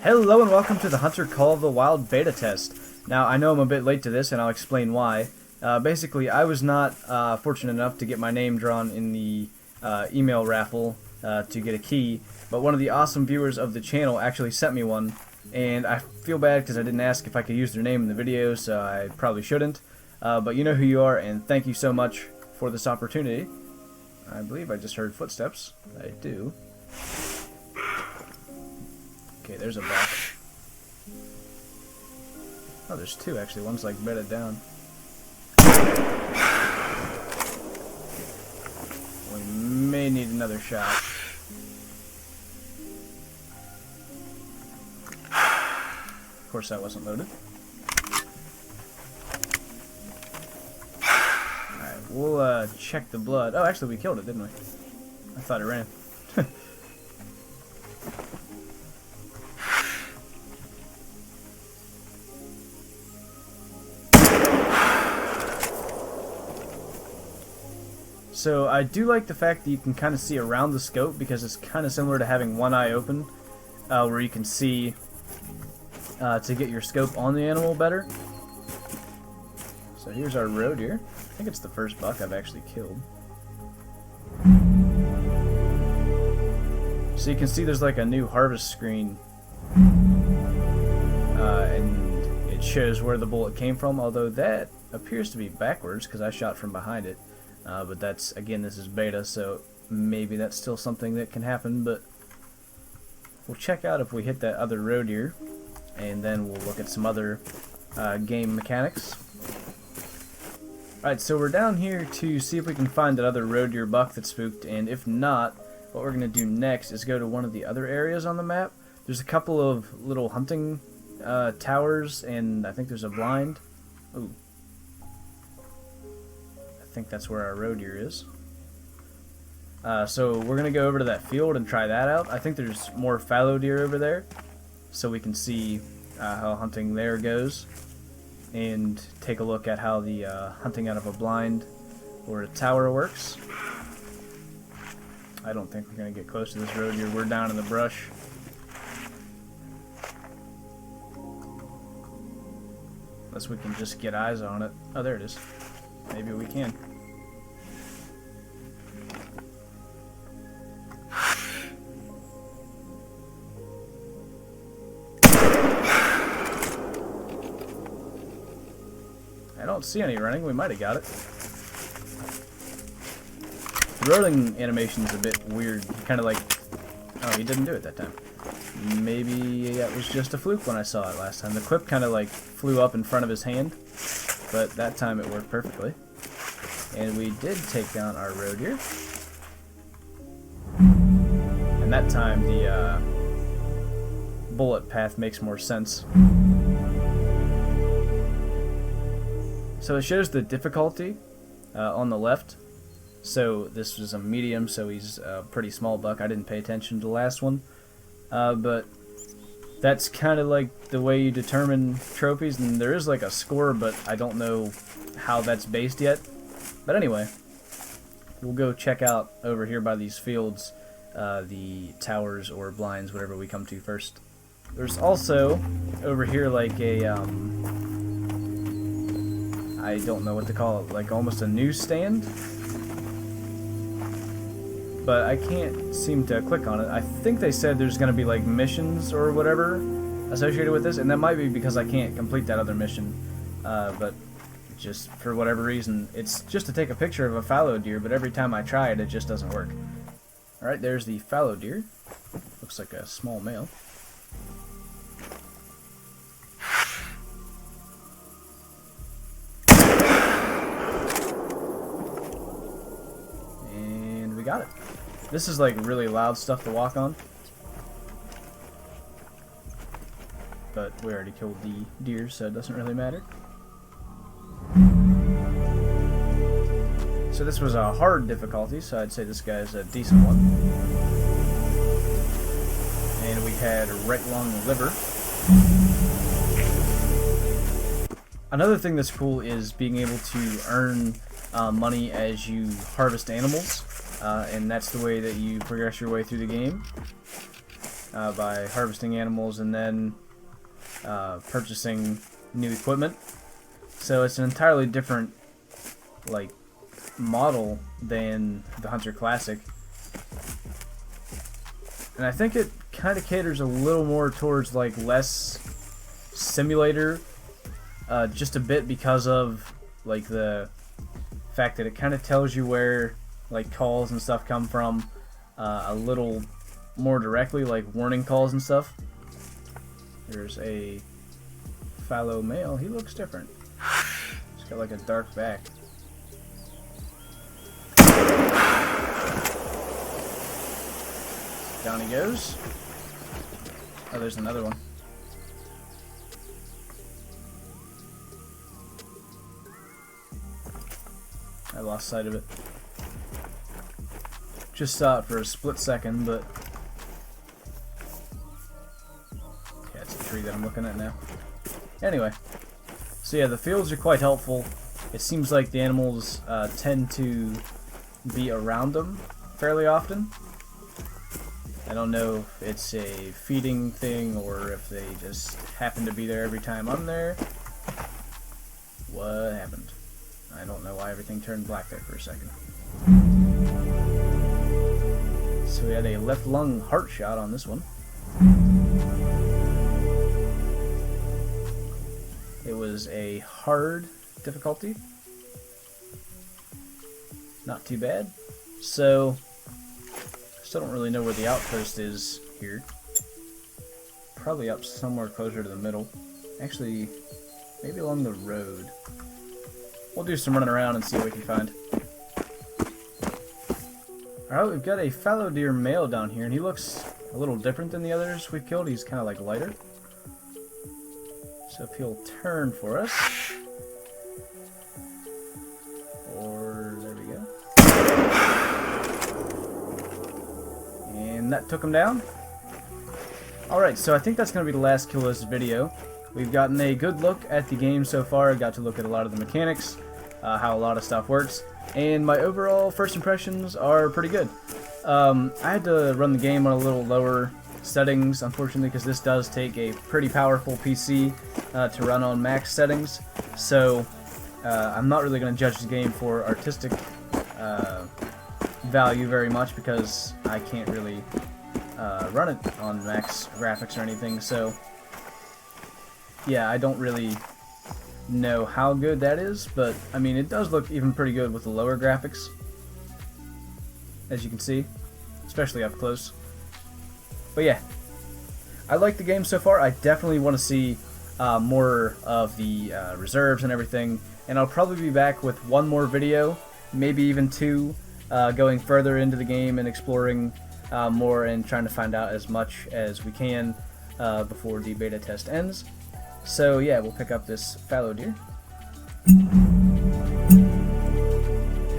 Hello and welcome to the Hunter Call of the Wild beta test. Now, I know I'm a bit late to this and I'll explain why. Basically, I was not fortunate enough to get my name drawn in the email raffle to get a key, but one of the awesome viewers of the channel actually sent me one, and I feel bad because I didn't ask if I could use their name in the video, so I probably shouldn't. But you know who you are, and thank you so much for this opportunity. I believe I just heard footsteps. I do. Okay, there's a buck. Oh, there's two actually. One's like bedded down. We may need another shot. Of course, that wasn't loaded. Alright, we'll check the blood. Oh, actually, we killed it, didn't we? I thought it ran. So I do like the fact that you can kind of see around the scope, because it's kind of similar to having one eye open, where you can see to get your scope on the animal better. So here's our roe deer. I think it's the first buck I've actually killed. So you can see there's like a new harvest screen, and it shows where the bullet came from, although that appears to be backwards because I shot from behind it. But that's, again, this is beta, so maybe that's still something that can happen, but we'll check out if we hit that other roe deer, and then we'll look at some other game mechanics. Alright, so we're down here to see if we can find that other roe deer buck that spooked, and if not, what we're going to do next is go to one of the other areas on the map. There's a couple of little hunting towers, and I think there's a blind. Ooh. I think that's where our roe deer is. So we're gonna go over to that field and try that out. I think there's more fallow deer over there, so we can see how hunting there goes, and take a look at how the hunting out of a blind or a tower works. I don't think we're gonna get close to this roe deer. We're down in the brush. Unless we can just get eyes on it. Oh, there it is. Maybe we can. I don't see any running. We might have got it. The rolling animation is a bit weird. Kind of like... Oh, he didn't do it that time. Maybe that was just a fluke when I saw it last time. The clip kind of like flew up in front of his hand, but that time it worked perfectly. And we did take down our roe deer. And that time the bullet path makes more sense. So it shows the difficulty on the left. So this was a medium, so he's a pretty small buck. I didn't pay attention to the last one. But that's kind of like the way you determine trophies, and there is like a score, but I don't know how that's based yet. But anyway, we'll go check out over here by these fields the towers or blinds, whatever we come to first. There's also over here like a I don't know what to call it, like almost a newsstand, but I can't seem to click on it. I think they said there's going to be like missions or whatever associated with this, and that might be because I can't complete that other mission, but just for whatever reason, it's just to take a picture of a fallow deer, but every time I try it, it just doesn't work. Alright, there's the fallow deer. Looks like a small male. And we got it. This is like really loud stuff to walk on, but we already killed the deer, so it doesn't really matter. So this was a hard difficulty, so I'd say this guy's a decent one. And we had right along the liver. Another thing that's cool is being able to earn money as you harvest animals, and that's the way that you progress your way through the game. by harvesting animals and then purchasing new equipment. So it's an entirely different like model than the Hunter Classic, and I think it kind of caters a little more towards like less simulator, just a bit because of like the fact that it kind of tells you where like calls and stuff come from a little more directly, like warning calls and stuff. There's a fallow male. He looks different. He's got like a dark back. Down he goes. Oh, there's another one. I lost sight of it. Just saw it for a split second, but yeah, it's a tree that I'm looking at now. Anyway, so yeah, the fields are quite helpful. It seems like the animals tend to be around them fairly often. I don't know if it's a feeding thing or if they just happen to be there every time I'm there. What happened? I don't know why everything turned black there for a second. So we had a left lung heart shot on this one. It was a hard difficulty. Not too bad. So, still don't really know where the outpost is here. Probably up somewhere closer to the middle. Actually, maybe along the road. We'll do some running around and see what we can find. Alright, we've got a fallow deer male down here, and he looks a little different than the others we've killed. He's kind of like lighter. So if he'll turn for us. Or, there we go. And that took him down. Alright, so I think that's going to be the last kill of this video. We've gotten a good look at the game so far. I got to look at a lot of the mechanics, how a lot of stuff works, and my overall first impressions are pretty good. I had to run the game on a little lower settings, unfortunately, because this does take a pretty powerful PC to run on max settings, so I'm not really going to judge the game for artistic value very much because I can't really run it on max graphics or anything, so yeah, I don't really know how good that is, but I mean, it does look even pretty good with the lower graphics, as you can see, especially up close. But yeah, I like the game so far. I definitely want to see more of the reserves and everything, and I'll probably be back with one more video, maybe even two, going further into the game and exploring more and trying to find out as much as we can before the beta test ends. So yeah, we'll pick up this fallow deer.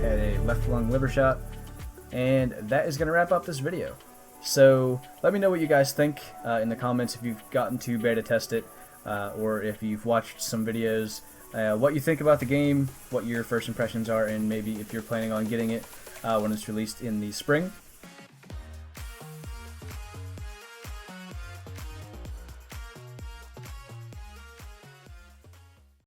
Had a left lung liver shot, and that is going to wrap up this video. So let me know what you guys think in the comments if you've gotten to beta test it, or if you've watched some videos, what you think about the game, what your first impressions are, and maybe if you're planning on getting it when it's released in the spring.